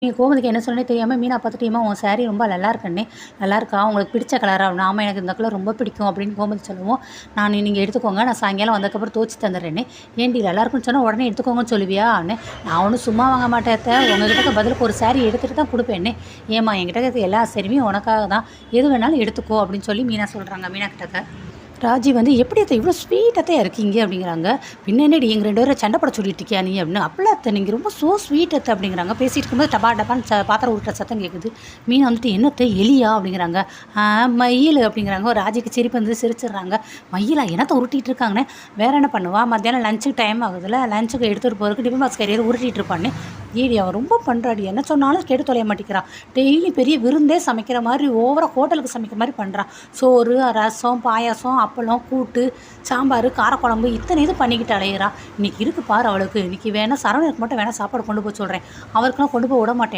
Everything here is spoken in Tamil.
நீங்க கோமதிக்கு என்ன சொன்னேன்னே தெரியாம மீனா பார்த்துட்டு, "ஏம்மா உன் சாரி ரொம்ப நல்லா இருக்குண்ணே, நல்லாயிருக்கா? உங்களுக்கு பிடிச்ச கலரா?" அப்படின்னா, "ஆமா எனக்கு இந்த கலர் ரொம்ப பிடிக்கும்" அப்படின்னு கோமதி சொல்லவும், நீங்க எடுத்துக்கோங்க. நான் சாயங்காலம் வந்ததுக்கப்புறம் துவச்சு தந்துடுறேன்னே." "ஏன்டி நல்லாயிருக்குன்னு சொன்னா உடனே எடுத்துக்கோங்கன்னு சொல்லுவியா?" அண்ணே. "நான் ஒன்றும் சும்மா வாங்க மாட்டேன் அத்தை. உங்ககிட்ட பதிலுக்கு ஒரு சாரி எடுத்துட்டு தான் குடுப்பேன்னே." "ஏம்மா என்கிட்ட இருக்கிற எல்லா சாரியுமே உனக்காக தான். எது வேணாலும் எடுத்துக்கோ" அப்படின்னு சொல்லி மீனா சொல்றாங்க மீனா கிட்டக்க. ராஜி வந்து, "எப்படி அத்தை இவ்வளோ ஸ்வீட் அத்தையா இருக்கீங்க?" அப்படிங்கிறாங்க. "பின்ன என்னடி எங்க 2 பேரும் சண்டை போட சொல்லிட்டு இருக்கியா நீ?" அப்படின்னு. "அப்பலாம் அத்தை நீங்க ரொம்ப ஸ்வீட் அத்தை" அப்படிங்கிறாங்க. பேசிட்டு இருக்கும்போது டபா டபான்னு பாத்திரம் உருட்டுற சத்தம் கேட்குது. மீனா வந்துட்டு, "என்ன அத்தை எலியா?" அப்படிங்கிறாங்க. மயில்" அப்படிங்கிறாங்க. ராஜிக்கு சிரிப்பு வந்து சிரிச்சிடுறாங்க. "மயிலா? என்னத்த உருட்டிட்டு இருக்காங்கண்ணே." "வேற என்ன பண்ணுவா? மத்தியானம் லஞ்சுக்கு டைம் ஆகுதுல்ல, லஞ்சுக்கு எடுத்துகிட்டு போகிறதுக்கு டிஃபன் பாக்ஸ் கேரியர் உருட்டிட்டு இருப்பான்னு." "ஏடி அவன் ரொம்ப பண்ணுறாடி, என்ன சொன்னாலும் கேட்டு தொலைய மாட்டேங்கிறான். டெய்லி பெரிய விருந்தே சமைக்கிற மாதிரி ஓவராக ஹோட்டலுக்கு சமைக்கிற மாதிரி பண்ணுறான். சோறு, ரசம், பாயாசம், அப்பளம், கூட்டு, சாம்பார், காரக்குழம்பு இத்தனை இது பண்ணிக்கிட்டு அலையிறா. இன்னைக்கு இருக்கு பாரு அவளுக்கு. இன்னைக்கு வேணா சரவணனுக்கு மட்டும் வேணா சாப்பாடு கொண்டு போக சொல்கிறேன். அவருக்கெல்லாம் கொண்டு போய் விட மாட்டேன்."